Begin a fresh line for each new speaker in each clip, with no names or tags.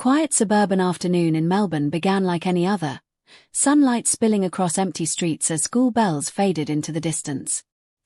quiet suburban afternoon in Melbourne began like any other, sunlight spilling across empty streets as school bells faded into the distance.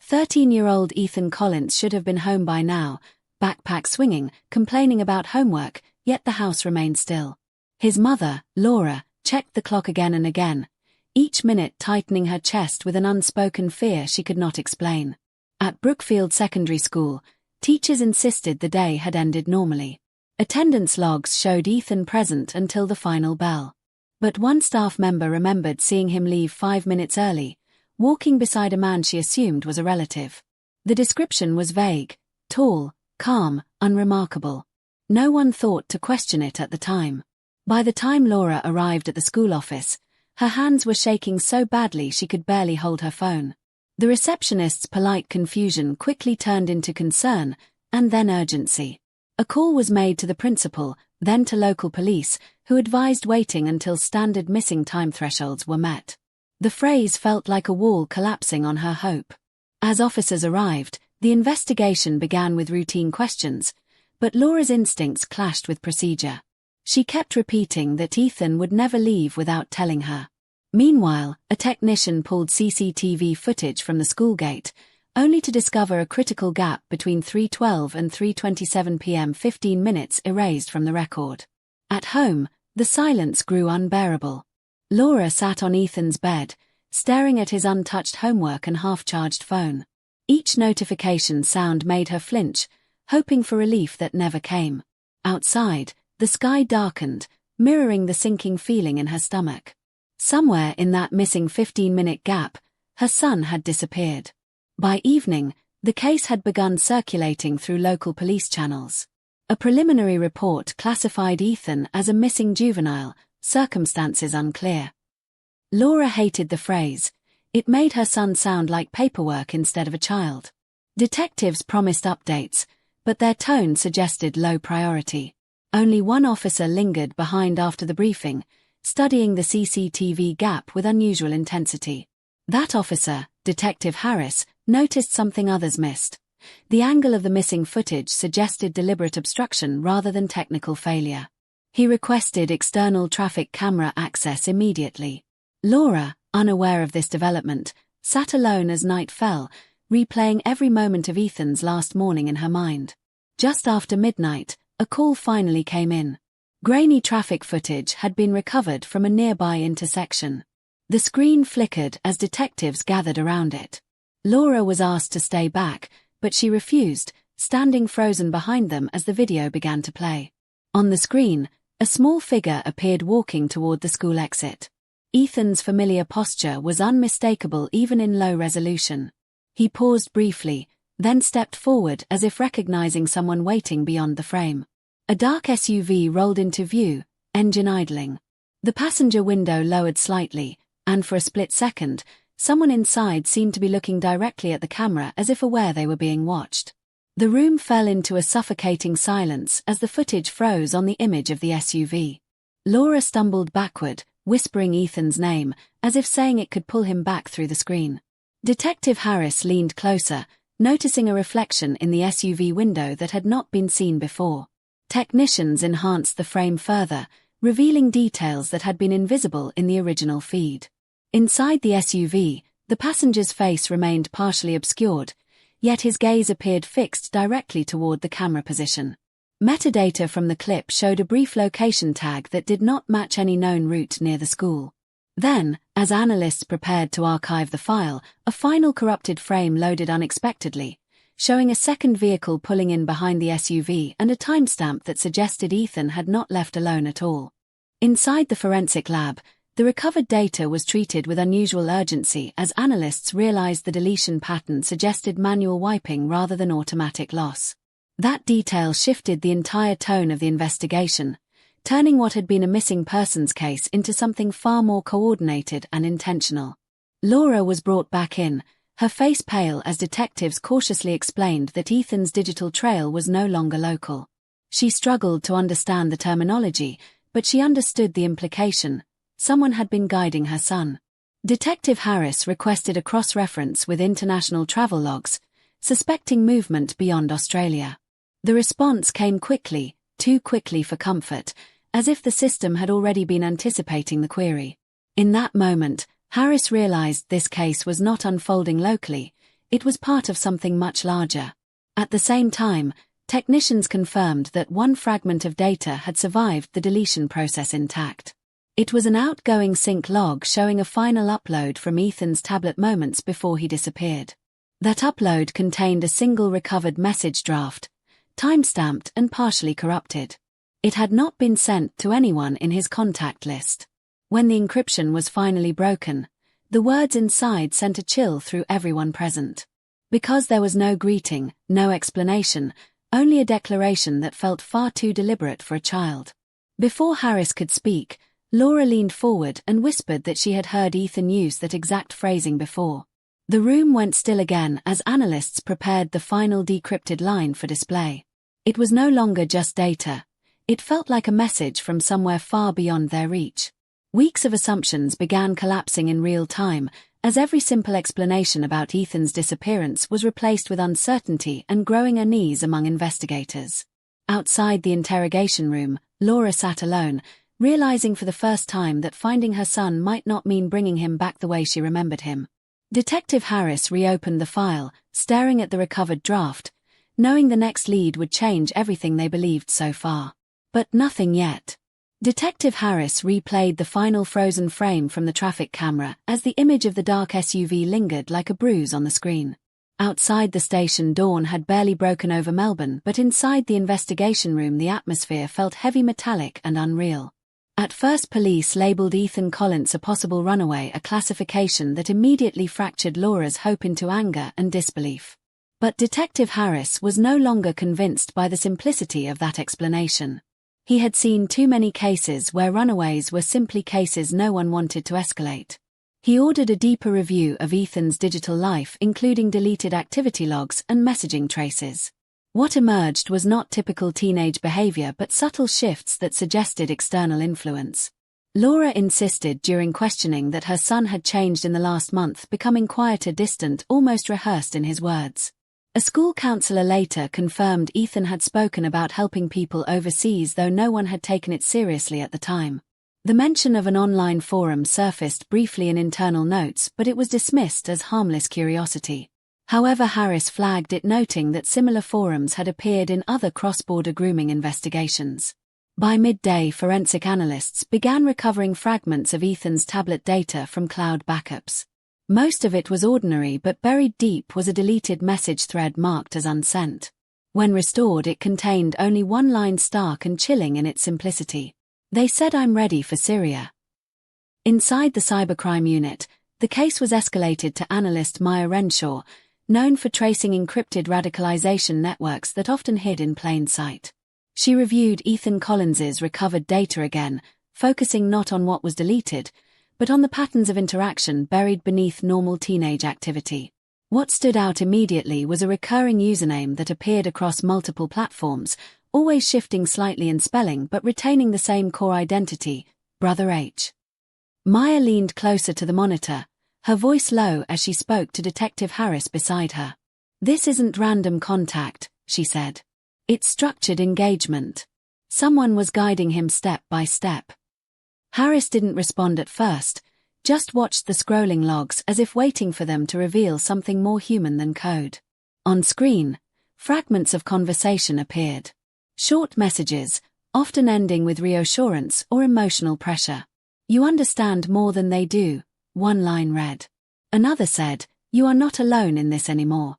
13-year-old Ethan Collins should have been home by now, backpack swinging, complaining about homework, yet the house remained still. His mother, Laura, checked the clock again and again, each minute tightening her chest with an unspoken fear she could not explain. At Brookfield Secondary School, teachers insisted the day had ended normally. Attendance logs showed Ethan present until the final bell. But one staff member remembered seeing him leave 5 minutes early, walking beside a man she assumed was a relative. The description was vague, tall, calm, unremarkable. No one thought to question it at the time. By the time Laura arrived at the school office, her hands were shaking so badly she could barely hold her phone. The receptionist's polite confusion quickly turned into concern, and then urgency. A call was made to the principal, then to local police, who advised waiting until standard missing time thresholds were met. The phrase felt like a wall collapsing on her hope. As officers arrived, the investigation began with routine questions, but Laura's instincts clashed with procedure. She kept repeating that Ethan would never leave without telling her. Meanwhile, a technician pulled CCTV footage from the school gate, only to discover a critical gap between 3:12 and 3:27 p.m. 15 minutes erased from the record. At home, the silence grew unbearable. Laura sat on Ethan's bed, staring at his untouched homework and half-charged phone. Each notification sound made her flinch, hoping for relief that never came. Outside, the sky darkened, mirroring the sinking feeling in her stomach. Somewhere in that missing 15-minute gap, her son had disappeared. By evening, the case had begun circulating through local police channels. A preliminary report classified Ethan as a missing juvenile, circumstances unclear. Laura hated the phrase. It made her son sound like paperwork instead of a child. Detectives promised updates, but their tone suggested low priority. Only one officer lingered behind after the briefing, studying the CCTV gap with unusual intensity. That officer, Detective Harris, noticed something others missed. The angle of the missing footage suggested deliberate obstruction rather than technical failure. He requested external traffic camera access immediately. Laura, unaware of this development, sat alone as night fell, replaying every moment of Ethan's last morning in her mind. Just after midnight, a call finally came in. Grainy traffic footage had been recovered from a nearby intersection. The screen flickered as detectives gathered around it. Laura was asked to stay back, but she refused, standing frozen behind them as the video began to play. On the screen, a small figure appeared walking toward the school exit. Ethan's familiar posture was unmistakable even in low resolution. He paused briefly, then stepped forward as if recognizing someone waiting beyond the frame. A dark SUV rolled into view, engine idling. The passenger window lowered slightly, and for a split second, someone inside seemed to be looking directly at the camera as if aware they were being watched. The room fell into a suffocating silence as the footage froze on the image of the SUV. Laura stumbled backward, whispering Ethan's name, as if saying it could pull him back through the screen. Detective Harris leaned closer, noticing a reflection in the SUV window that had not been seen before. Technicians enhanced the frame further, revealing details that had been invisible in the original feed. Inside the SUV, the passenger's face remained partially obscured, yet his gaze appeared fixed directly toward the camera position. Metadata from the clip showed a brief location tag that did not match any known route near the school. Then, as analysts prepared to archive the file, a final corrupted frame loaded unexpectedly, showing a second vehicle pulling in behind the SUV and a timestamp that suggested Ethan had not left alone at all. Inside the forensic lab, the recovered data was treated with unusual urgency as analysts realized the deletion pattern suggested manual wiping rather than automatic loss. That detail shifted the entire tone of the investigation, turning what had been a missing persons case into something far more coordinated and intentional. Laura was brought back in, her face pale as detectives cautiously explained that Ethan's digital trail was no longer local. She struggled to understand the terminology, but she understood the implication. Someone had been guiding her son. Detective Harris requested a cross-reference with international travel logs, suspecting movement beyond Australia. The response came quickly, too quickly for comfort, as if the system had already been anticipating the query. In that moment, Harris realized this case was not unfolding locally, it was part of something much larger. At the same time, technicians confirmed that one fragment of data had survived the deletion process intact. It was an outgoing sync log showing a final upload from Ethan's tablet moments before he disappeared. That upload contained a single recovered message draft, time-stamped and partially corrupted. It had not been sent to anyone in his contact list. When the encryption was finally broken, the words inside sent a chill through everyone present. Because there was no greeting, no explanation, only a declaration that felt far too deliberate for a child. Before Harris could speak, Laura leaned forward and whispered that she had heard Ethan use that exact phrasing before. The room went still again as analysts prepared the final decrypted line for display. It was no longer just data. It felt like a message from somewhere far beyond their reach. Weeks of assumptions began collapsing in real time, as every simple explanation about Ethan's disappearance was replaced with uncertainty and growing unease among investigators. Outside the interrogation room, Laura sat alone, realizing for the first time that finding her son might not mean bringing him back the way she remembered him. Detective Harris reopened the file, staring at the recovered draft, knowing the next lead would change everything they believed so far. But nothing yet. Detective Harris replayed the final frozen frame from the traffic camera as the image of the dark SUV lingered like a bruise on the screen. Outside the station, dawn had barely broken over Melbourne, but inside the investigation room the atmosphere felt heavy, metallic and unreal. At first, police labeled Ethan Collins a possible runaway, a classification that immediately fractured Laura's hope into anger and disbelief. But Detective Harris was no longer convinced by the simplicity of that explanation. He had seen too many cases where runaways were simply cases no one wanted to escalate. He ordered a deeper review of Ethan's digital life, including deleted activity logs and messaging traces. What emerged was not typical teenage behavior but subtle shifts that suggested external influence. Laura insisted during questioning that her son had changed in the last month, becoming quieter, distant, almost rehearsed in his words. A school counselor later confirmed Ethan had spoken about helping people overseas, though no one had taken it seriously at the time. The mention of an online forum surfaced briefly in internal notes, but it was dismissed as harmless curiosity. However, Harris flagged it, noting that similar forums had appeared in other cross-border grooming investigations. By midday, forensic analysts began recovering fragments of Ethan's tablet data from cloud backups. Most of it was ordinary, but buried deep was a deleted message thread marked as unsent. When restored, it contained only one line, stark and chilling in its simplicity. "They said I'm ready for Syria." Inside the cybercrime unit, the case was escalated to analyst Maya Renshaw, known for tracing encrypted radicalization networks that often hid in plain sight. She reviewed Ethan Collins's recovered data again, focusing not on what was deleted, but on the patterns of interaction buried beneath normal teenage activity. What stood out immediately was a recurring username that appeared across multiple platforms, always shifting slightly in spelling but retaining the same core identity, Brother H. Maya leaned closer to the monitor, her voice low as she spoke to Detective Harris beside her. "This isn't random contact," she said. "It's structured engagement. Someone was guiding him step by step." Harris didn't respond at first, just watched the scrolling logs as if waiting for them to reveal something more human than code. On screen, fragments of conversation appeared. Short messages, often ending with reassurance or emotional pressure. "You understand more than they do," one line read. Another said, "You are not alone in this anymore."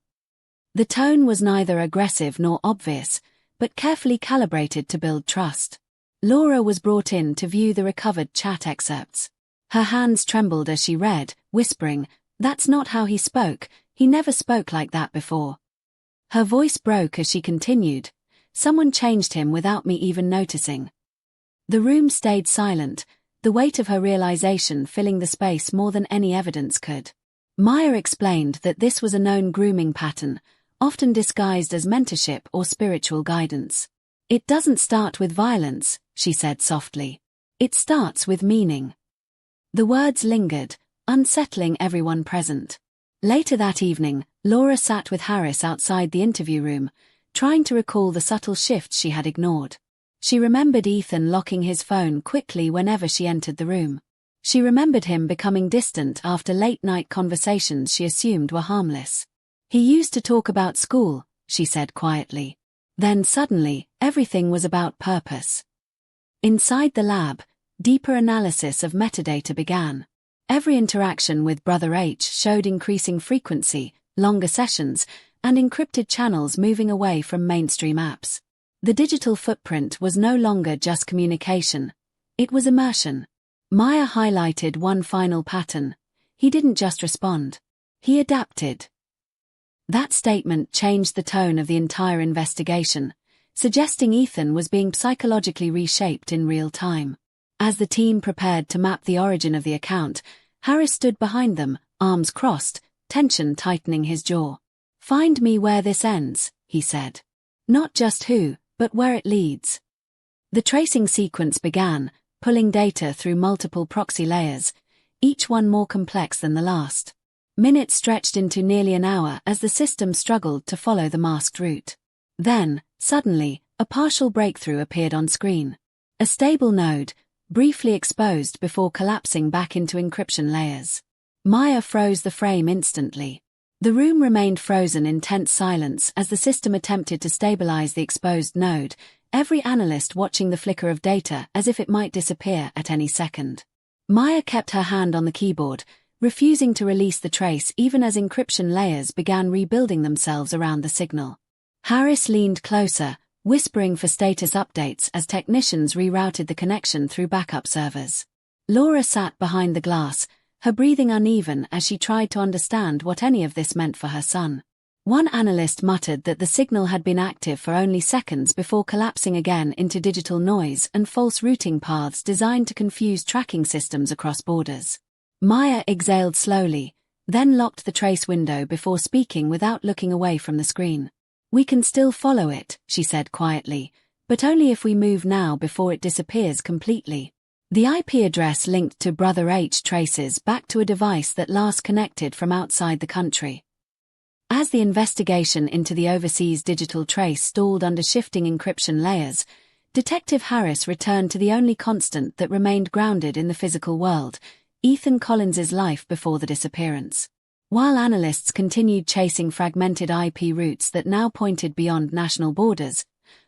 The tone was neither aggressive nor obvious, but carefully calibrated to build trust. Laura was brought in to view the recovered chat excerpts. Her hands trembled as she read, whispering, "That's not how he spoke, he never spoke like that before." Her voice broke as she continued, "Someone changed him without me even noticing." The room stayed silent, the weight of her realization filling the space more than any evidence could. Maya explained that this was a known grooming pattern, often disguised as mentorship or spiritual guidance. "It doesn't start with violence," she said softly. "It starts with meaning." The words lingered, unsettling everyone present. Later that evening, Laura sat with Harris outside the interview room, trying to recall the subtle shifts she had ignored. She remembered Ethan locking his phone quickly whenever she entered the room. She remembered him becoming distant after late-night conversations she assumed were harmless. He used to talk about school, she said quietly. Then suddenly, everything was about purpose. Inside the lab, deeper analysis of metadata began. Every interaction with Brother H showed increasing frequency, longer sessions, and encrypted channels moving away from mainstream apps. The digital footprint was no longer just communication. It was immersion. Maya highlighted one final pattern. He didn't just respond. He adapted. That statement changed the tone of the entire investigation, suggesting Ethan was being psychologically reshaped in real time. As the team prepared to map the origin of the account, Harris stood behind them, arms crossed, tension tightening his jaw. "Find me where this ends," he said. "Not just who, but where it leads." The tracing sequence began, pulling data through multiple proxy layers, each one more complex than the last. Minutes stretched into nearly an hour as the system struggled to follow the masked route. Then, suddenly, a partial breakthrough appeared on screen. A stable node, briefly exposed before collapsing back into encryption layers. Maya froze the frame instantly. The room remained frozen in tense silence as the system attempted to stabilize the exposed node, every analyst watching the flicker of data as if it might disappear at any second. Maya kept her hand on the keyboard, refusing to release the trace even as encryption layers began rebuilding themselves around the signal. Harris leaned closer, whispering for status updates as technicians rerouted the connection through backup servers. Laura sat behind the glass, her breathing uneven as she tried to understand what any of this meant for her son. One analyst muttered that the signal had been active for only seconds before collapsing again into digital noise and false routing paths designed to confuse tracking systems across borders. Maya exhaled slowly, then locked the trace window before speaking without looking away from the screen. "We can still follow it," she said quietly, "but only if we move now before it disappears completely." The IP address linked to Brother H traces back to a device that last connected from outside the country. As the investigation into the overseas digital trace stalled under shifting encryption layers, Detective Harris returned to the only constant that remained grounded in the physical world: Ethan Collins's life before the disappearance. While analysts continued chasing fragmented IP routes that now pointed beyond national borders,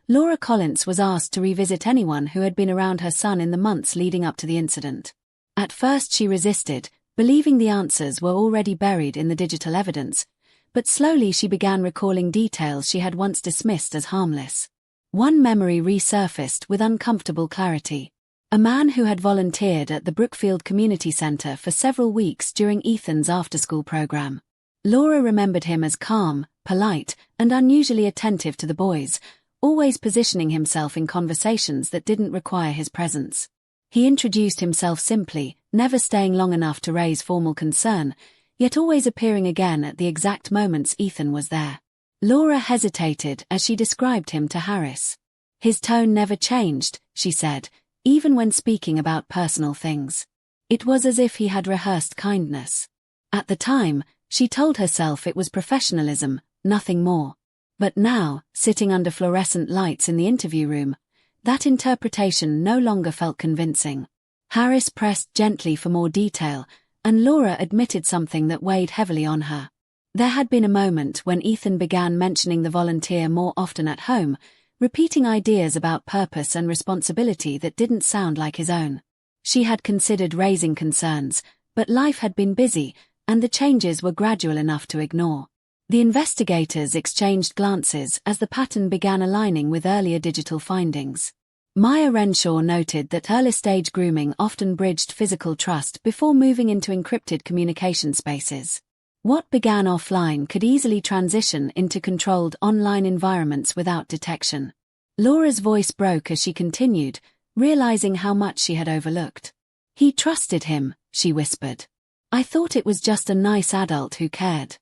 Laura Collins was asked to revisit anyone who had been around her son in the months leading up to the incident. At first she resisted, believing the answers were already buried in the digital evidence, but slowly she began recalling details she had once dismissed as harmless. One memory resurfaced with uncomfortable clarity. A man who had volunteered at the Brookfield Community Center for several weeks during Ethan's after-school program. Laura remembered him as calm, polite, and unusually attentive to the boys, always positioning himself in conversations that didn't require his presence. He introduced himself simply, never staying long enough to raise formal concern, yet always appearing again at the exact moments Ethan was there. Laura hesitated as she described him to Harris. His tone never changed, she said, even when speaking about personal things. It was as if he had rehearsed kindness. At the time, she told herself it was professionalism, nothing more. But now, sitting under fluorescent lights in the interview room, that interpretation no longer felt convincing. Harris pressed gently for more detail, and Laura admitted something that weighed heavily on her. There had been a moment when Ethan began mentioning the volunteer more often at home, repeating ideas about purpose and responsibility that didn't sound like his own. She had considered raising concerns, but life had been busy, and the changes were gradual enough to ignore. The investigators exchanged glances as the pattern began aligning with earlier digital findings. Maya Renshaw noted that early-stage grooming often bridged physical trust before moving into encrypted communication spaces. What began offline could easily transition into controlled online environments without detection. Laura's voice broke as she continued, realizing how much she had overlooked. "He trusted him," she whispered. "I thought it was just a nice adult who cared."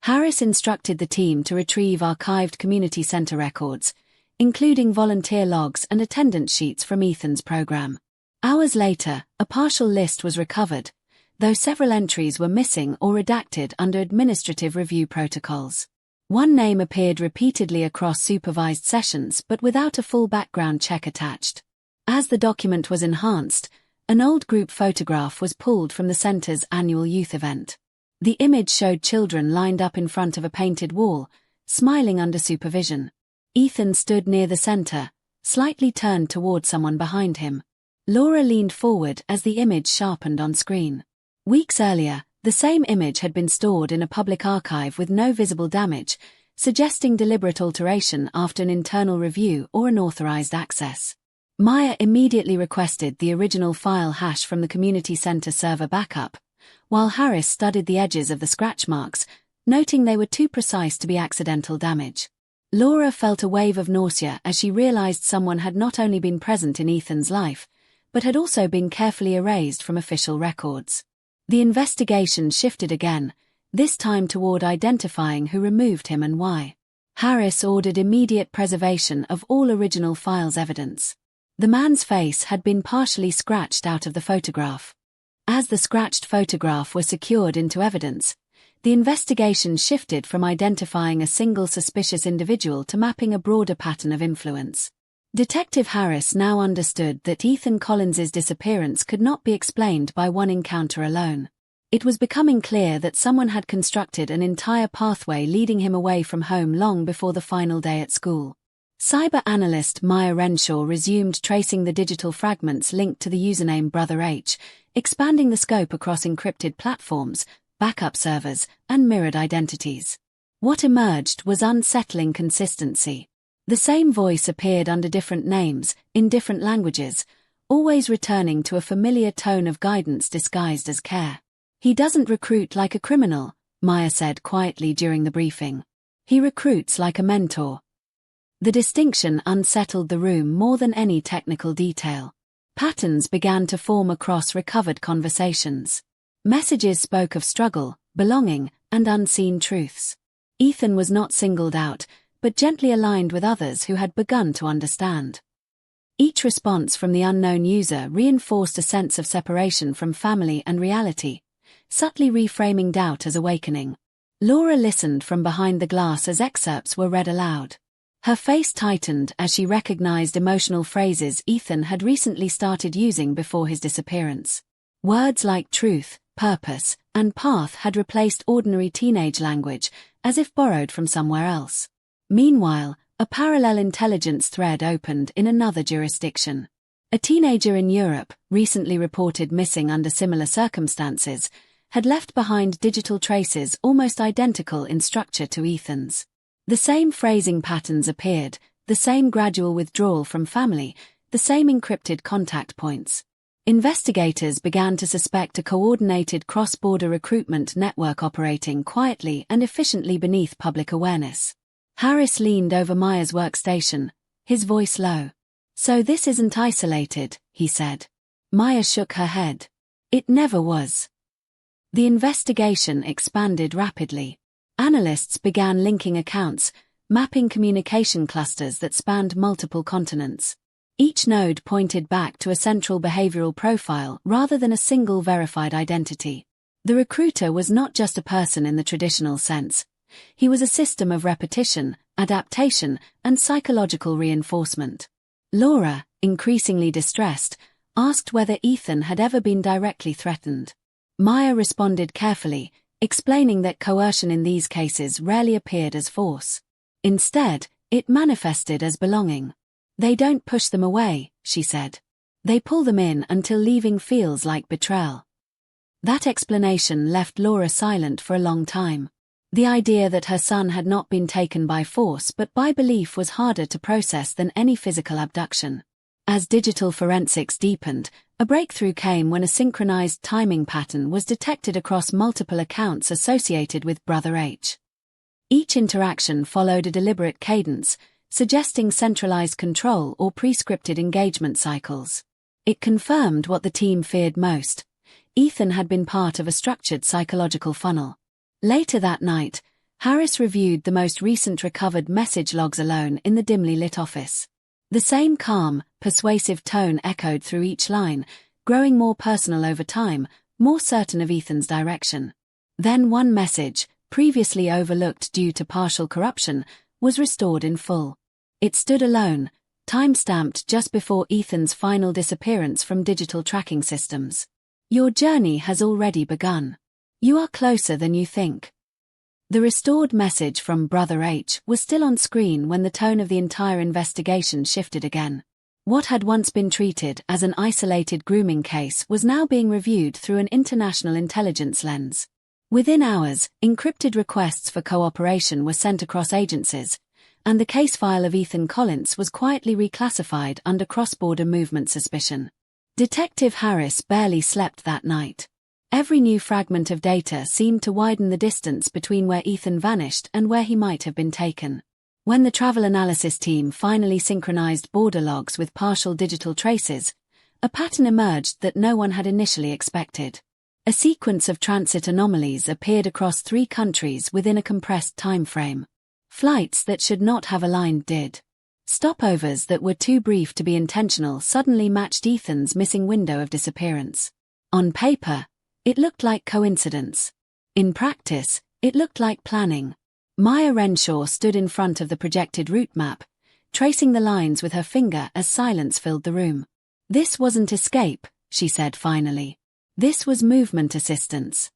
Harris instructed the team to retrieve archived community center records, including volunteer logs and attendance sheets from Ethan's program. Hours later, a partial list was recovered, though several entries were missing or redacted under administrative review protocols. One name appeared repeatedly across supervised sessions but without a full background check attached. As the document was enhanced, an old group photograph was pulled from the center's annual youth event. The image showed children lined up in front of a painted wall, smiling under supervision. Ethan stood near the center, slightly turned toward someone behind him. Laura leaned forward as the image sharpened on screen. Weeks earlier, the same image had been stored in a public archive with no visible damage, suggesting deliberate alteration after an internal review or unauthorized access. Maya immediately requested the original file hash from the community center server backup, while Harris studied the edges of the scratch marks, noting they were too precise to be accidental damage. Laura felt a wave of nausea as she realized someone had not only been present in Ethan's life, but had also been carefully erased from official records. The investigation shifted again, this time toward identifying who removed him and why. Harris ordered immediate preservation of all original files evidence. The man's face had been partially scratched out of the photograph. As the scratched photograph was secured into evidence, the investigation shifted from identifying a single suspicious individual to mapping a broader pattern of influence. Detective Harris now understood that Ethan Collins's disappearance could not be explained by one encounter alone. It was becoming clear that someone had constructed an entire pathway leading him away from home long before the final day at school. Cyber analyst Maya Renshaw resumed tracing the digital fragments linked to the username Brother H, expanding the scope across encrypted platforms, backup servers, and mirrored identities. What emerged was unsettling consistency. The same voice appeared under different names, in different languages, always returning to a familiar tone of guidance disguised as care. "He doesn't recruit like a criminal," Maya said quietly during the briefing. "He recruits like a mentor." The distinction unsettled the room more than any technical detail. Patterns began to form across recovered conversations. Messages spoke of struggle, belonging, and unseen truths. Ethan was not singled out, but gently aligned with others who had begun to understand. Each response from the unknown user reinforced a sense of separation from family and reality, subtly reframing doubt as awakening. Laura listened from behind the glass as excerpts were read aloud. Her face tightened as she recognized emotional phrases Ethan had recently started using before his disappearance. Words like truth, purpose, and path had replaced ordinary teenage language, as if borrowed from somewhere else. Meanwhile, a parallel intelligence thread opened in another jurisdiction. A teenager in Europe, recently reported missing under similar circumstances, had left behind digital traces almost identical in structure to Ethan's. The same phrasing patterns appeared, the same gradual withdrawal from family, the same encrypted contact points. Investigators began to suspect a coordinated cross-border recruitment network operating quietly and efficiently beneath public awareness. Harris leaned over Maya's workstation, his voice low. "So this isn't isolated," he said. Maya shook her head. "It never was." The investigation expanded rapidly. Analysts began linking accounts, mapping communication clusters that spanned multiple continents. Each node pointed back to a central behavioral profile rather than a single verified identity. The recruiter was not just a person in the traditional sense. He was a system of repetition, adaptation, and psychological reinforcement. Laura, increasingly distressed, asked whether Ethan had ever been directly threatened. Maya responded carefully, explaining that coercion in these cases rarely appeared as force. Instead, it manifested as belonging. "They don't push them away," she said. "They pull them in until leaving feels like betrayal." That explanation left Laura silent for a long time. The idea that her son had not been taken by force but by belief was harder to process than any physical abduction. As digital forensics deepened, a breakthrough came when a synchronized timing pattern was detected across multiple accounts associated with Brother H. Each interaction followed a deliberate cadence, suggesting centralized control or prescripted engagement cycles. It confirmed what the team feared most. Ethan had been part of a structured psychological funnel. Later that night, Harris reviewed the most recent recovered message logs alone in the dimly lit office. The same calm, persuasive tone echoed through each line, growing more personal over time, more certain of Ethan's direction. Then one message, previously overlooked due to partial corruption, was restored in full. It stood alone, time-stamped just before Ethan's final disappearance from digital tracking systems. Your journey has already begun. You are closer than you think. The restored message from Brother H was still on screen when the tone of the entire investigation shifted again. What had once been treated as an isolated grooming case was now being reviewed through an international intelligence lens. Within hours, encrypted requests for cooperation were sent across agencies, and the case file of Ethan Collins was quietly reclassified under cross-border movement suspicion. Detective Harris barely slept that night. Every new fragment of data seemed to widen the distance between where Ethan vanished and where he might have been taken. When the travel analysis team finally synchronized border logs with partial digital traces, a pattern emerged that no one had initially expected. A sequence of transit anomalies appeared across 3 countries within a compressed time frame. Flights that should not have aligned did. Stopovers that were too brief to be intentional suddenly matched Ethan's missing window of disappearance. On paper, it looked like coincidence. In practice, it looked like planning. Maya Renshaw stood in front of the projected route map, tracing the lines with her finger as silence filled the room. "This wasn't escape," she said finally. "This was movement assistance."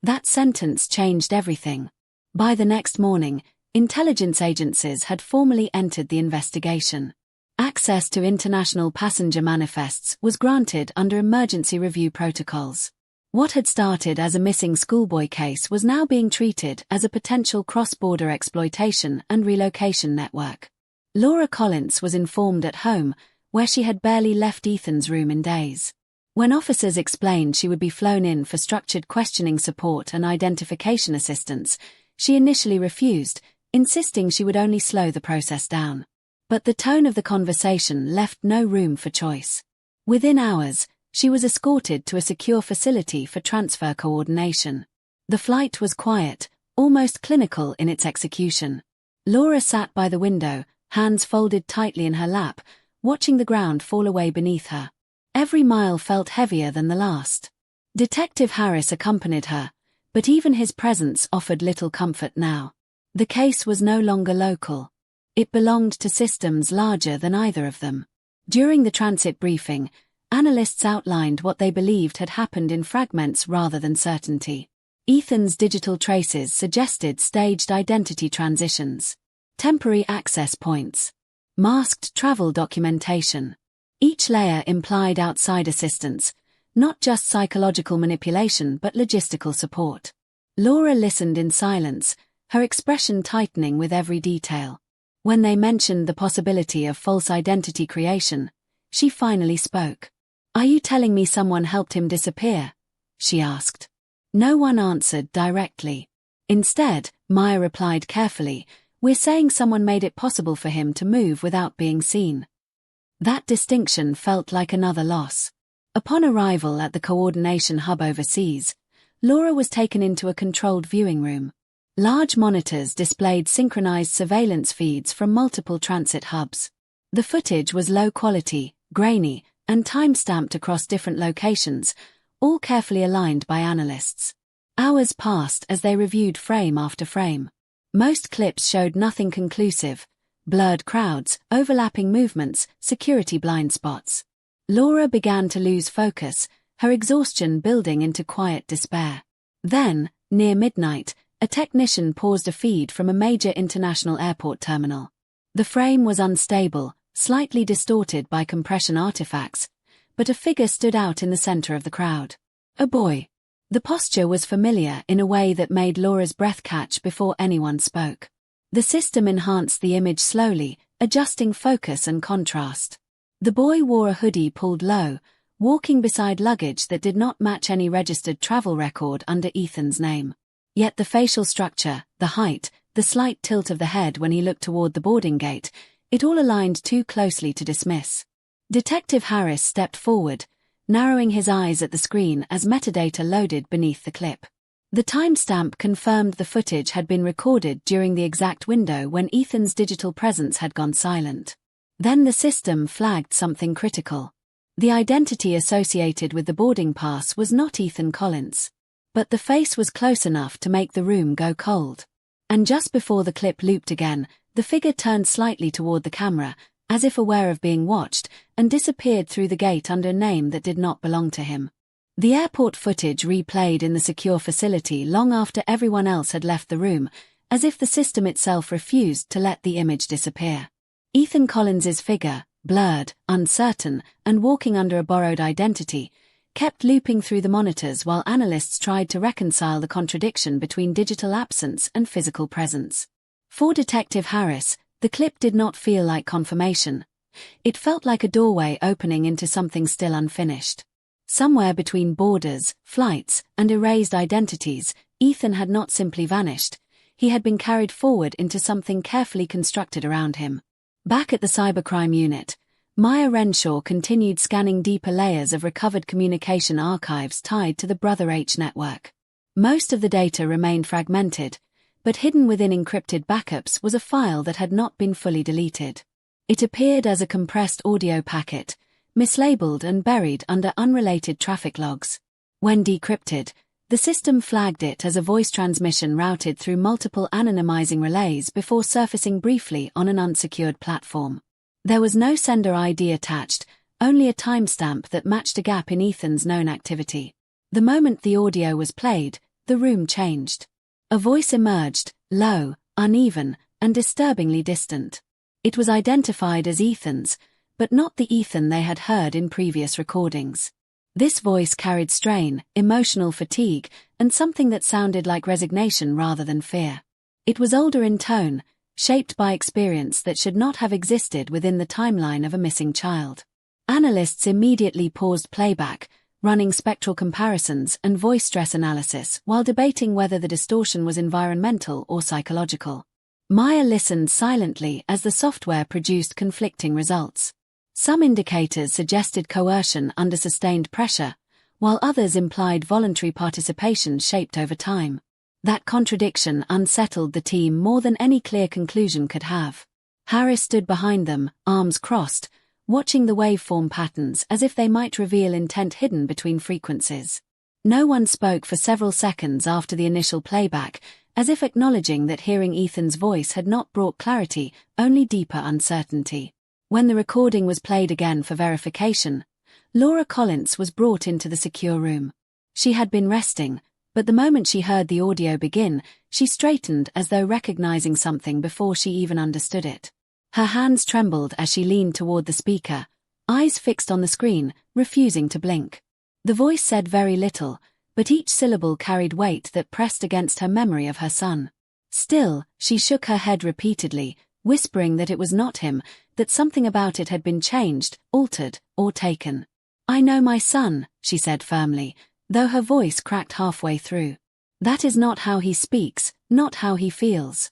That sentence changed everything. By the next morning, intelligence agencies had formally entered the investigation. Access to international passenger manifests was granted under emergency review protocols. What had started as a missing schoolboy case was now being treated as a potential cross-border exploitation and relocation network. Laura Collins was informed at home, where she had barely left Ethan's room in days. When officers explained she would be flown in for structured questioning support and identification assistance, she initially refused, insisting she would only slow the process down. But the tone of the conversation left no room for choice. Within hours, she was escorted to a secure facility for transfer coordination. The flight was quiet, almost clinical in its execution. Laura sat by the window, hands folded tightly in her lap, watching the ground fall away beneath her. Every mile felt heavier than the last. Detective Harris accompanied her, but even his presence offered little comfort now. The case was no longer local. It belonged to systems larger than either of them. During the transit briefing, analysts outlined what they believed had happened in fragments rather than certainty. Ethan's digital traces suggested staged identity transitions, temporary access points, masked travel documentation. Each layer implied outside assistance, not just psychological manipulation but logistical support. Laura listened in silence, her expression tightening with every detail. When they mentioned the possibility of false identity creation, she finally spoke. "Are you telling me someone helped him disappear?" she asked. No one answered directly. Instead, Maya replied carefully, "We're saying someone made it possible for him to move without being seen." That distinction felt like another loss. Upon arrival at the coordination hub overseas, Laura was taken into a controlled viewing room. Large monitors displayed synchronized surveillance feeds from multiple transit hubs. The footage was low quality, grainy, and time-stamped across different locations, all carefully aligned by analysts. Hours passed as they reviewed frame after frame. Most clips showed nothing conclusive: blurred crowds, overlapping movements, security blind spots. Laura began to lose focus, her exhaustion building into quiet despair. Then, near midnight, a technician paused a feed from a major international airport terminal. The frame was unstable, slightly distorted by compression artifacts, but a figure stood out in the center of the crowd. A boy. The posture was familiar in a way that made Laura's breath catch before anyone spoke. The system enhanced the image slowly, adjusting focus and contrast. The boy wore a hoodie pulled low, walking beside luggage that did not match any registered travel record under Ethan's name. Yet the facial structure, the height, the slight tilt of the head when he looked toward the boarding gate, it all aligned too closely to dismiss. Detective Harris stepped forward, narrowing his eyes at the screen as metadata loaded beneath the clip. The timestamp confirmed the footage had been recorded during the exact window when Ethan's digital presence had gone silent. Then the system flagged something critical. The identity associated with the boarding pass was not Ethan Collins. but the face was close enough to make the room go cold. And just before the clip looped again, the figure turned slightly toward the camera, as if aware of being watched, and disappeared through the gate under a name that did not belong to him. The airport footage replayed in the secure facility long after everyone else had left the room, as if the system itself refused to let the image disappear. Ethan Collins's figure, blurred, uncertain, and walking under a borrowed identity, kept looping through the monitors while analysts tried to reconcile the contradiction between digital absence and physical presence. For Detective Harris, the clip did not feel like confirmation. It felt like a doorway opening into something still unfinished. Somewhere between borders, flights, and erased identities, Ethan had not simply vanished. He had been carried forward into something carefully constructed around him. Back at the cybercrime unit, Maya Renshaw continued scanning deeper layers of recovered communication archives tied to the Brother H network. Most of the data remained fragmented, but hidden within encrypted backups was a file that had not been fully deleted. It appeared as a compressed audio packet, mislabeled and buried under unrelated traffic logs. When decrypted, the system flagged it as a voice transmission routed through multiple anonymizing relays before surfacing briefly on an unsecured platform. There was no sender ID attached, only a timestamp that matched a gap in Ethan's known activity. The moment the audio was played, the room changed. A voice emerged, low, uneven, and disturbingly distant. It was identified as Ethan's, but not the Ethan they had heard in previous recordings. This voice carried strain, emotional fatigue, and something that sounded like resignation rather than fear. It was older in tone, shaped by experience that should not have existed within the timeline of a missing child. Analysts immediately paused playback, running spectral comparisons and voice stress analysis while debating whether the distortion was environmental or psychological. Maya listened silently as the software produced conflicting results. Some indicators suggested coercion under sustained pressure, while others implied voluntary participation shaped over time. That contradiction unsettled the team more than any clear conclusion could have. Harris stood behind them, arms crossed, watching the waveform patterns as if they might reveal intent hidden between frequencies. No one spoke for several seconds after the initial playback, as if acknowledging that hearing Ethan's voice had not brought clarity, only deeper uncertainty. When the recording was played again for verification, Laura Collins was brought into the secure room. She had been resting, but the moment she heard the audio begin, she straightened as though recognizing something before she even understood it. Her hands trembled as she leaned toward the speaker, eyes fixed on the screen, refusing to blink. The voice said very little, but each syllable carried weight that pressed against her memory of her son. Still, she shook her head repeatedly, whispering that it was not him, that something about it had been changed, altered, or taken. "I know my son," she said firmly, though her voice cracked halfway through. "That is not how he speaks, not how he feels."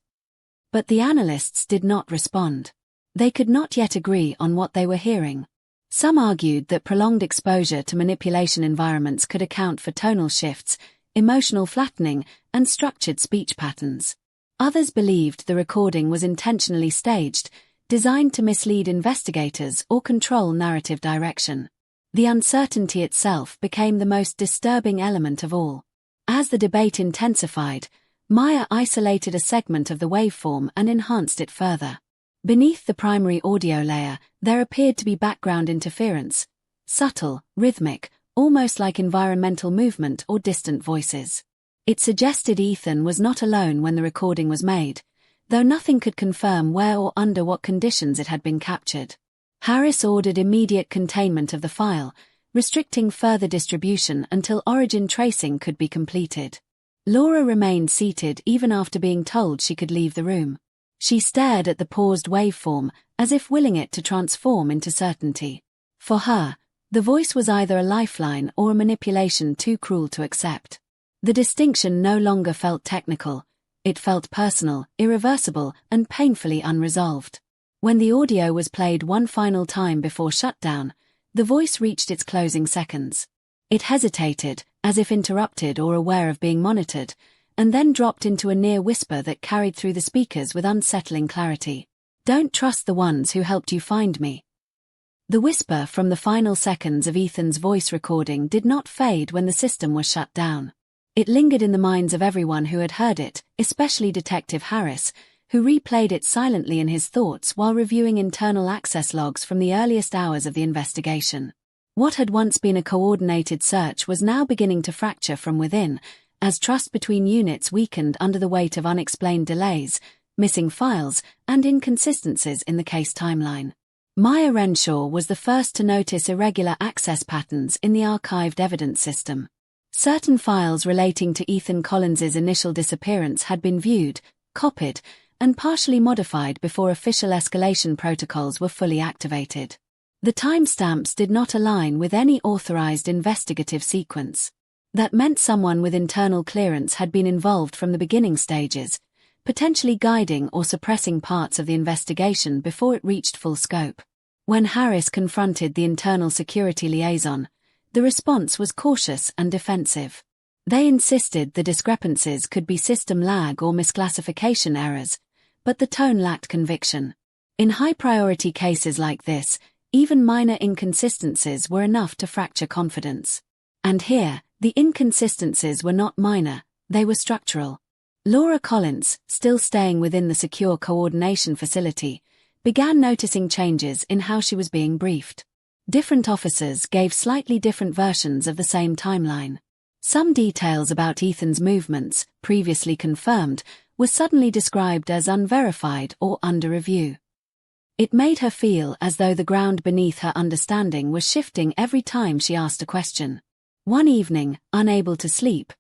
But the analysts did not respond. They could not yet agree on what they were hearing. Some argued that prolonged exposure to manipulation environments could account for tonal shifts, emotional flattening, and structured speech patterns. Others believed the recording was intentionally staged, designed to mislead investigators or control narrative direction. The uncertainty itself became the most disturbing element of all. As the debate intensified, Maya isolated a segment of the waveform and enhanced it further. Beneath the primary audio layer, there appeared to be background interference, subtle, rhythmic, almost like environmental movement or distant voices. It suggested Ethan was not alone when the recording was made, though nothing could confirm where or under what conditions it had been captured. Harris ordered immediate containment of the file, restricting further distribution until origin tracing could be completed. Laura remained seated even after being told she could leave the room. She stared at the paused waveform, as if willing it to transform into certainty. For her, the voice was either a lifeline or a manipulation too cruel to accept. The distinction no longer felt technical, it felt personal, irreversible, and painfully unresolved. When the audio was played one final time before shutdown, the voice reached its closing seconds. It hesitated, as if interrupted or aware of being monitored, and then dropped into a near whisper that carried through the speakers with unsettling clarity. "Don't trust the ones who helped you find me." The whisper from the final seconds of Ethan's voice recording did not fade when the system was shut down. It lingered in the minds of everyone who had heard it, especially Detective Harris, who replayed it silently in his thoughts while reviewing internal access logs from the earliest hours of the investigation. What had once been a coordinated search was now beginning to fracture from within, as trust between units weakened under the weight of unexplained delays, missing files, and inconsistencies in the case timeline. Maya Renshaw was the first to notice irregular access patterns in the archived evidence system. Certain files relating to Ethan Collins's initial disappearance had been viewed, copied, and partially modified before official escalation protocols were fully activated. The timestamps did not align with any authorized investigative sequence. That meant someone with internal clearance had been involved from the beginning stages, potentially guiding or suppressing parts of the investigation before it reached full scope. When Harris confronted the internal security liaison, the response was cautious and defensive. They insisted the discrepancies could be system lag or misclassification errors, but the tone lacked conviction. In high-priority cases like this, even minor inconsistencies were enough to fracture confidence. And here, the inconsistencies were not minor, they were structural. Laura Collins, still staying within the secure coordination facility, began noticing changes in how she was being briefed. Different officers gave slightly different versions of the same timeline. Some details about Ethan's movements, previously confirmed, were suddenly described as unverified or under review. It made her feel as though the ground beneath her understanding was shifting every time she asked a question. One evening, unable to sleep,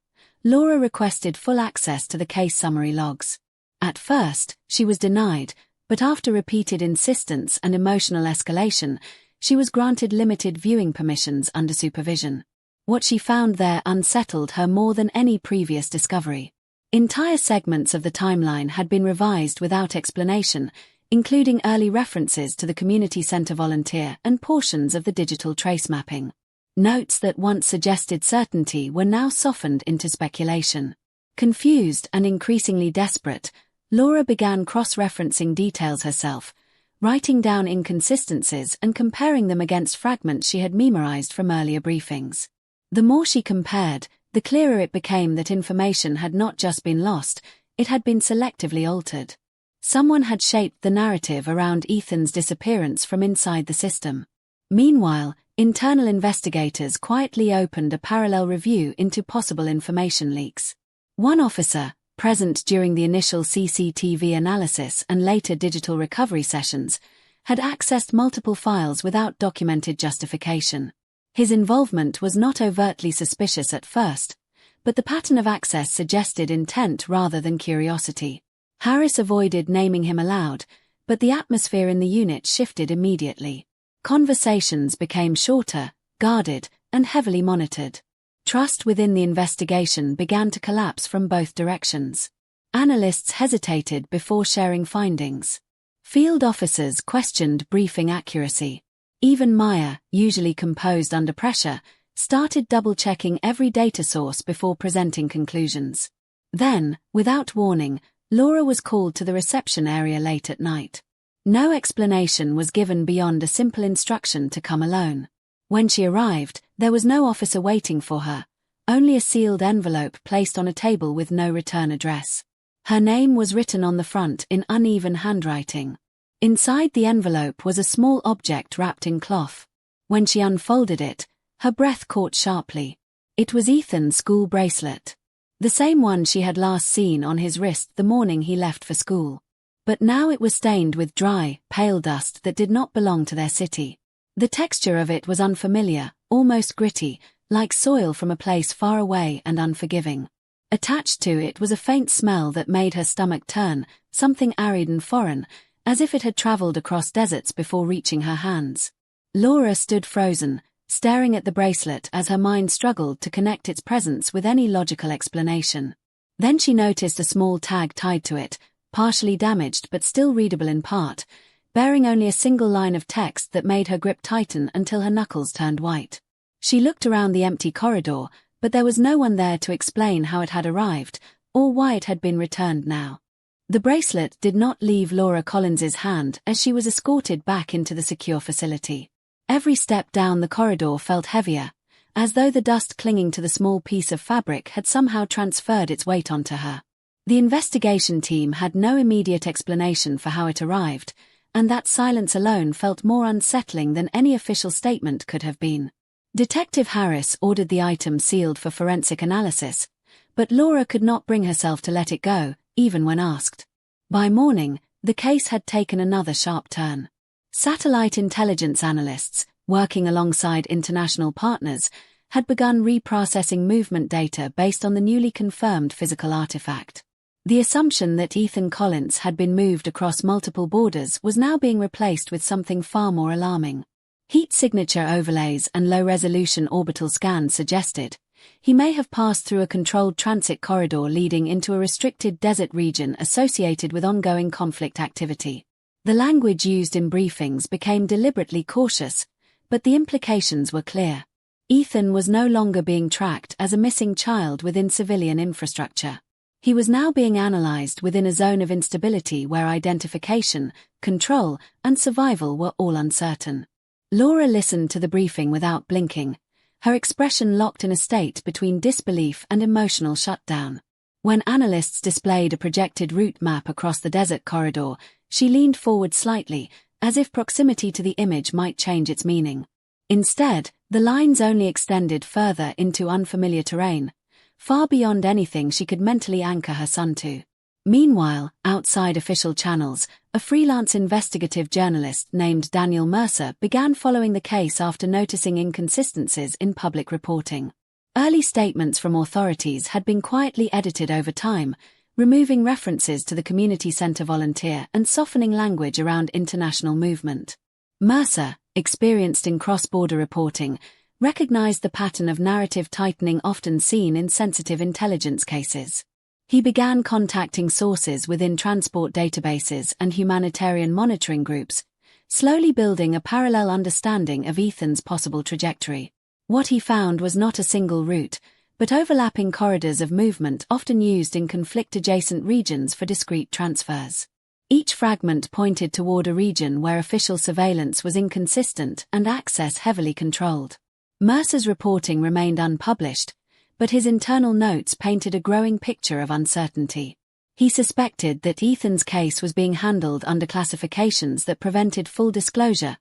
Laura requested full access to the case summary logs. At first, she was denied, but after repeated insistence and emotional escalation, she was granted limited viewing permissions under supervision. What she found there unsettled her more than any previous discovery. Entire segments of the timeline had been revised without explanation, including early references to the community center volunteer and portions of the digital trace mapping. Notes that once suggested certainty were now softened into speculation. Confused and increasingly desperate, Laura began cross-referencing details herself, writing down inconsistencies and comparing them against fragments she had memorized from earlier briefings. The more she compared, the clearer it became that information had not just been lost, it had been selectively altered. Someone had shaped the narrative around Ethan's disappearance from inside the system. Meanwhile, internal investigators quietly opened a parallel review into possible information leaks. One officer, present during the initial CCTV analysis and later digital recovery sessions, had accessed multiple files without documented justification. His involvement was not overtly suspicious at first, but the pattern of access suggested intent rather than curiosity. Harris avoided naming him aloud, but the atmosphere in the unit shifted immediately. Conversations became shorter, guarded, and heavily monitored. Trust within the investigation began to collapse from both directions. Analysts hesitated before sharing findings. Field officers questioned briefing accuracy. Even Maya, usually composed under pressure, started double-checking every data source before presenting conclusions. Then, without warning, Laura was called to the reception area late at night. No explanation was given beyond a simple instruction to come alone. When she arrived, there was no officer waiting for her, only a sealed envelope placed on a table with no return address. Her name was written on the front in uneven handwriting. Inside the envelope was a small object wrapped in cloth. When she unfolded it, her breath caught sharply. It was Ethan's school bracelet. The same one she had last seen on his wrist the morning he left for school. But now it was stained with dry, pale dust that did not belong to their city. The texture of it was unfamiliar, almost gritty, like soil from a place far away and unforgiving. Attached to it was a faint smell that made her stomach turn, something arid and foreign, as if it had traveled across deserts before reaching her hands. Laura stood frozen, staring at the bracelet as her mind struggled to connect its presence with any logical explanation. Then she noticed a small tag tied to it, partially damaged but still readable in part, bearing only a single line of text that made her grip tighten until her knuckles turned white. She looked around the empty corridor, but there was no one there to explain how it had arrived, or why it had been returned now. The bracelet did not leave Laura Collins's hand as she was escorted back into the secure facility. Every step down the corridor felt heavier, as though the dust clinging to the small piece of fabric had somehow transferred its weight onto her. The investigation team had no immediate explanation for how it arrived, and that silence alone felt more unsettling than any official statement could have been. Detective Harris ordered the item sealed for forensic analysis, but Laura could not bring herself to let it go, even when asked. By morning, the case had taken another sharp turn. Satellite intelligence analysts, working alongside international partners, had begun reprocessing movement data based on the newly confirmed physical artifact. The assumption that Ethan Collins had been moved across multiple borders was now being replaced with something far more alarming. Heat signature overlays and low-resolution orbital scans suggested he may have passed through a controlled transit corridor leading into a restricted desert region associated with ongoing conflict activity. The language used in briefings became deliberately cautious, but the implications were clear. Ethan was no longer being tracked as a missing child within civilian infrastructure. He was now being analyzed within a zone of instability where identification, control, and survival were all uncertain. Laura listened to the briefing without blinking, her expression locked in a state between disbelief and emotional shutdown. When analysts displayed a projected route map across the desert corridor, she leaned forward slightly, as if proximity to the image might change its meaning. Instead, the lines only extended further into unfamiliar terrain, far beyond anything she could mentally anchor her son to. Meanwhile, outside official channels, a freelance investigative journalist named Daniel Mercer began following the case after noticing inconsistencies in public reporting. Early statements from authorities had been quietly edited over time, removing references to the community center volunteer and softening language around international movement. Mercer, experienced in cross-border reporting, recognized the pattern of narrative tightening often seen in sensitive intelligence cases. He began contacting sources within transport databases and humanitarian monitoring groups, slowly building a parallel understanding of Ethan's possible trajectory. What he found was not a single route, but overlapping corridors of movement often used in conflict-adjacent regions for discrete transfers. Each fragment pointed toward a region where official surveillance was inconsistent and access heavily controlled. Mercer's reporting remained unpublished, but his internal notes painted a growing picture of uncertainty. He suspected that Ethan's case was being handled under classifications that prevented full disclosure,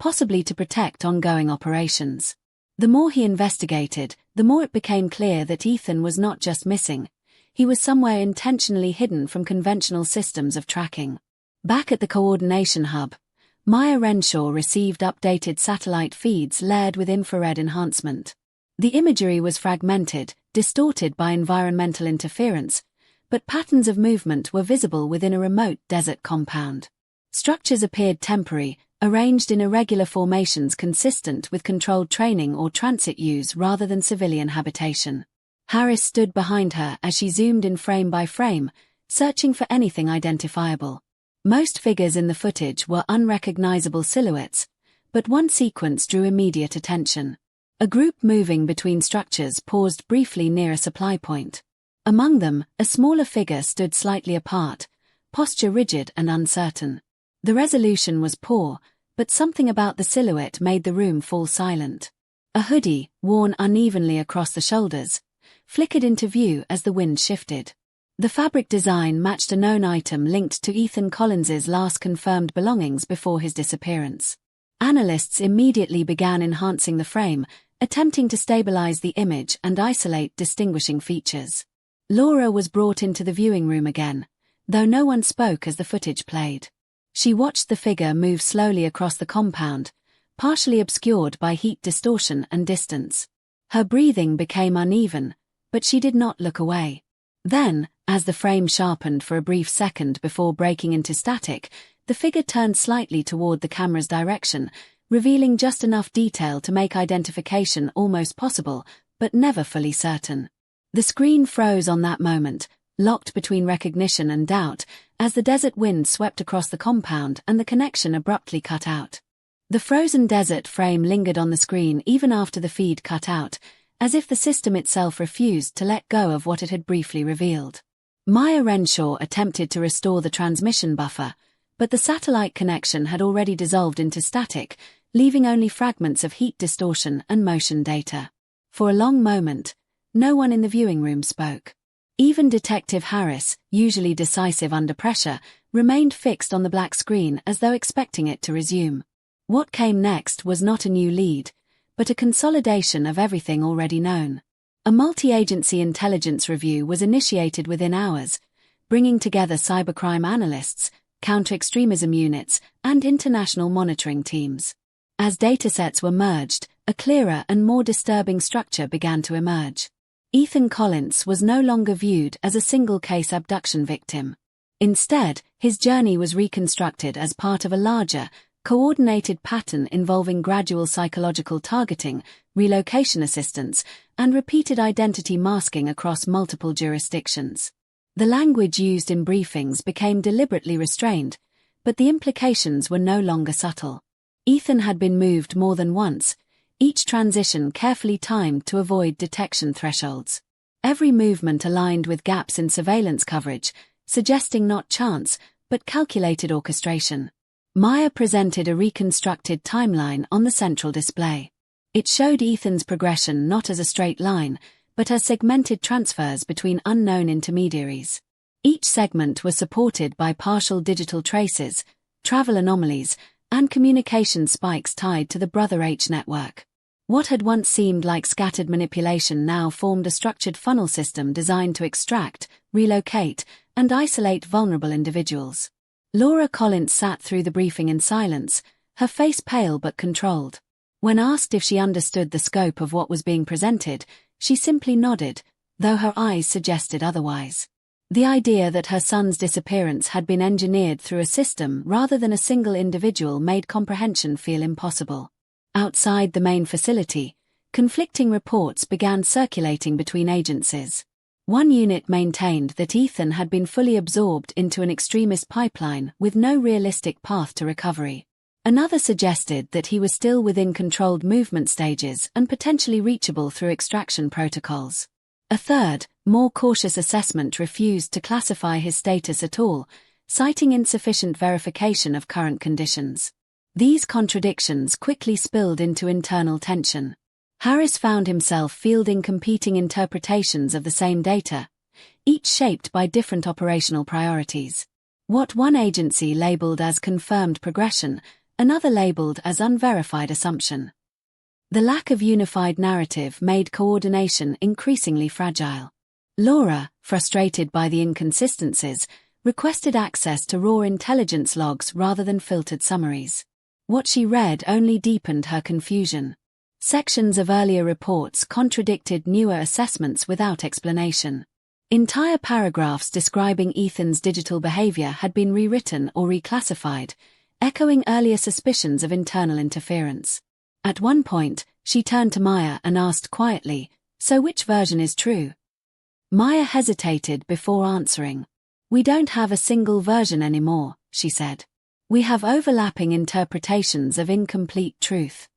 possibly to protect ongoing operations. The more he investigated, the more it became clear that Ethan was not just missing, he was somewhere intentionally hidden from conventional systems of tracking. Back at the coordination hub, Maya Renshaw received updated satellite feeds layered with infrared enhancement. The imagery was fragmented, distorted by environmental interference, but patterns of movement were visible within a remote desert compound. Structures appeared temporary, arranged in irregular formations consistent with controlled training or transit use rather than civilian habitation. Harris stood behind her as she zoomed in frame by frame, searching for anything identifiable. Most figures in the footage were unrecognizable silhouettes, but one sequence drew immediate attention. A group moving between structures paused briefly near a supply point. Among them, a smaller figure stood slightly apart, posture rigid and uncertain. The resolution was poor, but something about the silhouette made the room fall silent. A hoodie, worn unevenly across the shoulders, flickered into view as the wind shifted. The fabric design matched a known item linked to Ethan Collins's last confirmed belongings before his disappearance. Analysts immediately began enhancing the frame, attempting to stabilize the image and isolate distinguishing features. Laura was brought into the viewing room again, though no one spoke as the footage played. She watched the figure move slowly across the compound, partially obscured by heat distortion and distance. Her breathing became uneven, but she did not look away. Then, as the frame sharpened for a brief second before breaking into static, the figure turned slightly toward the camera's direction, revealing just enough detail to make identification almost possible, but never fully certain. The screen froze on that moment, locked between recognition and doubt, as the desert wind swept across the compound and the connection abruptly cut out. The frozen desert frame lingered on the screen even after the feed cut out, as if the system itself refused to let go of what it had briefly revealed. Maya Renshaw attempted to restore the transmission buffer, but the satellite connection had already dissolved into static, leaving only fragments of heat distortion and motion data. For a long moment, no one in the viewing room spoke. Even Detective Harris, usually decisive under pressure, remained fixed on the black screen as though expecting it to resume. What came next was not a new lead, but a consolidation of everything already known. A multi-agency intelligence review was initiated within hours, bringing together cybercrime analysts, counter-extremism units, and international monitoring teams. As datasets were merged, a clearer and more disturbing structure began to emerge. Ethan Collins was no longer viewed as a single-case abduction victim. Instead, his journey was reconstructed as part of a larger, coordinated pattern involving gradual psychological targeting, relocation assistance, and repeated identity masking across multiple jurisdictions. The language used in briefings became deliberately restrained, but the implications were no longer subtle. Ethan had been moved more than once, each transition carefully timed to avoid detection thresholds. Every movement aligned with gaps in surveillance coverage, suggesting not chance, but calculated orchestration. Maya presented a reconstructed timeline on the central display. It showed Ethan's progression not as a straight line, but as segmented transfers between unknown intermediaries. Each segment was supported by partial digital traces, travel anomalies, and communication spikes tied to the Brother H network. What had once seemed like scattered manipulation now formed a structured funnel system designed to extract, relocate, and isolate vulnerable individuals. Laura Collins sat through the briefing in silence, her face pale but controlled. When asked if she understood the scope of what was being presented, she simply nodded, though her eyes suggested otherwise. The idea that her son's disappearance had been engineered through a system rather than a single individual made comprehension feel impossible. Outside the main facility, conflicting reports began circulating between agencies. One unit maintained that Ethan had been fully absorbed into an extremist pipeline with no realistic path to recovery. Another suggested that he was still within controlled movement stages and potentially reachable through extraction protocols. A third, more cautious assessment refused to classify his status at all, citing insufficient verification of current conditions. These contradictions quickly spilled into internal tension. Harris found himself fielding competing interpretations of the same data, each shaped by different operational priorities. What one agency labeled as confirmed progression, another labeled as unverified assumption. The lack of unified narrative made coordination increasingly fragile. Laura, frustrated by the inconsistencies, requested access to raw intelligence logs rather than filtered summaries. What she read only deepened her confusion. Sections of earlier reports contradicted newer assessments without explanation. Entire paragraphs describing Ethan's digital behavior had been rewritten or reclassified, echoing earlier suspicions of internal interference. At one point, she turned to Maya and asked quietly, "So which version is true?" Maya hesitated before answering. "We don't have a single version anymore," she said. "We have overlapping interpretations of incomplete truth."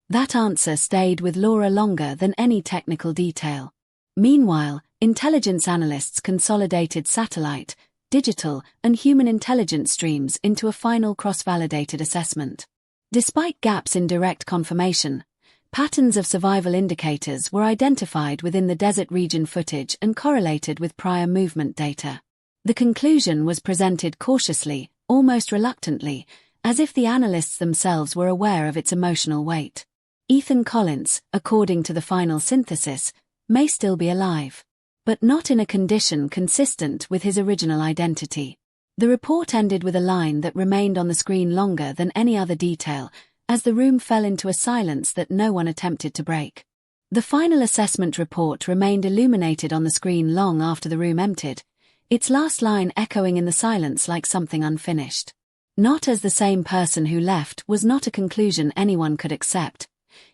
That answer stayed with Laura longer than any technical detail. Meanwhile, intelligence analysts consolidated satellite, digital, and human intelligence streams into a final cross-validated assessment. Despite gaps in direct confirmation, patterns of survival indicators were identified within the desert region footage and correlated with prior movement data. The conclusion was presented cautiously, almost reluctantly, as if the analysts themselves were aware of its emotional weight. Ethan Collins, according to the final synthesis, may still be alive, but not in a condition consistent with his original identity. The report ended with a line that remained on the screen longer than any other detail, as the room fell into a silence that no one attempted to break. The final assessment report remained illuminated on the screen long after the room emptied, its last line echoing in the silence like something unfinished. Not as the same person who left was not a conclusion anyone could accept,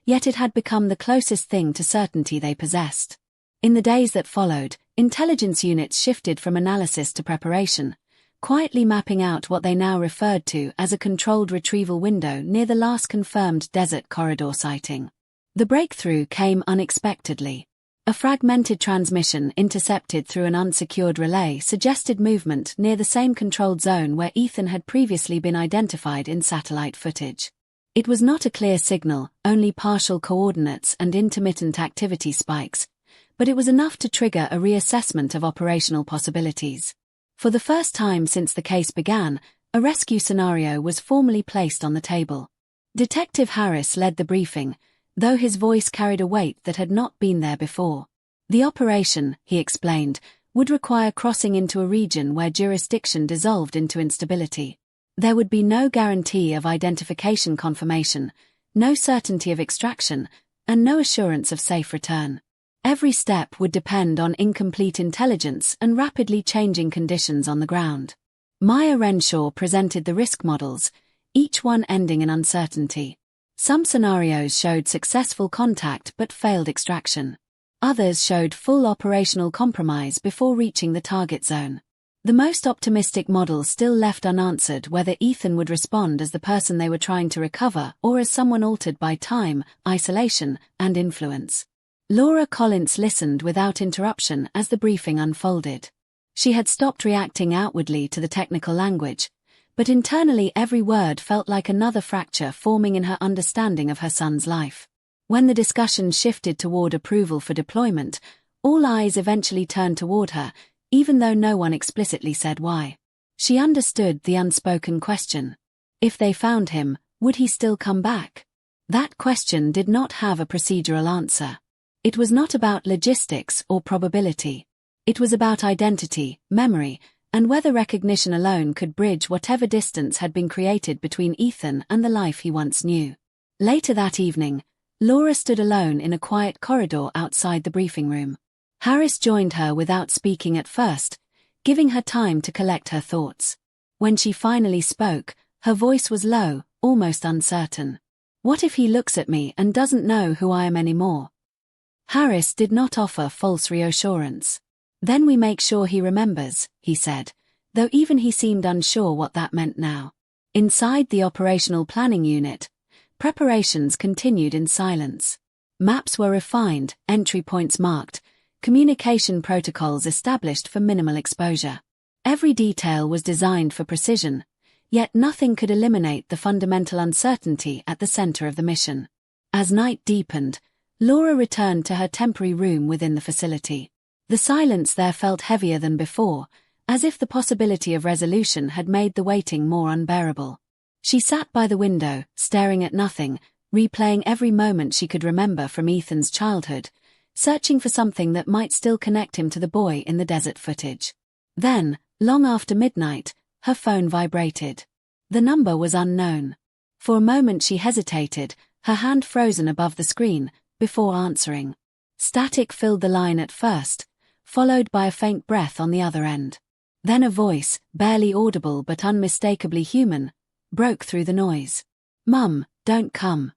yet it had become the closest thing to certainty they possessed. In the days that followed, intelligence units shifted from analysis to preparation, quietly mapping out what they now referred to as a controlled retrieval window near the last confirmed desert corridor sighting. The breakthrough came unexpectedly. A fragmented transmission intercepted through an unsecured relay suggested movement near the same controlled zone where Ethan had previously been identified in satellite footage. It was not a clear signal, only partial coordinates and intermittent activity spikes, but it was enough to trigger a reassessment of operational possibilities. For the first time since the case began, a rescue scenario was formally placed on the table. Detective Harris led the briefing, though his voice carried a weight that had not been there before. The operation, he explained, would require crossing into a region where jurisdiction dissolved into instability. There would be no guarantee of identification confirmation, no certainty of extraction, and no assurance of safe return. Every step would depend on incomplete intelligence and rapidly changing conditions on the ground. Maya Renshaw presented the risk models, each one ending in uncertainty. Some scenarios showed successful contact but failed extraction. Others showed full operational compromise before reaching the target zone. The most optimistic model still left unanswered whether Ethan would respond as the person they were trying to recover or as someone altered by time, isolation, and influence. Laura Collins listened without interruption as the briefing unfolded. She had stopped reacting outwardly to the technical language, but internally every word felt like another fracture forming in her understanding of her son's life. When the discussion shifted toward approval for deployment, all eyes eventually turned toward her, even though no one explicitly said why. She understood the unspoken question. If they found him, would he still come back? That question did not have a procedural answer. It was not about logistics or probability. It was about identity, memory, and whether recognition alone could bridge whatever distance had been created between Ethan and the life he once knew. Later that evening, Laura stood alone in a quiet corridor outside the briefing room. Harris joined her without speaking at first, giving her time to collect her thoughts. When she finally spoke, her voice was low, almost uncertain. What if he looks at me and doesn't know who I am anymore? Harris did not offer false reassurance. Then we make sure he remembers, he said, though even he seemed unsure what that meant now. Inside the operational planning unit, preparations continued in silence. Maps were refined, entry points marked, communication protocols established for minimal exposure. Every detail was designed for precision, yet nothing could eliminate the fundamental uncertainty at the center of the mission. As night deepened, Laura returned to her temporary room within the facility. The silence there felt heavier than before, as if the possibility of resolution had made the waiting more unbearable. She sat by the window, staring at nothing, replaying every moment she could remember from Ethan's childhood, searching for something that might still connect him to the boy in the desert footage. Then, long after midnight, her phone vibrated. The number was unknown. For a moment she hesitated, her hand frozen above the screen, before answering. Static filled the line at first, followed by a faint breath on the other end. Then a voice, barely audible but unmistakably human, broke through the noise. "Mum, don't come."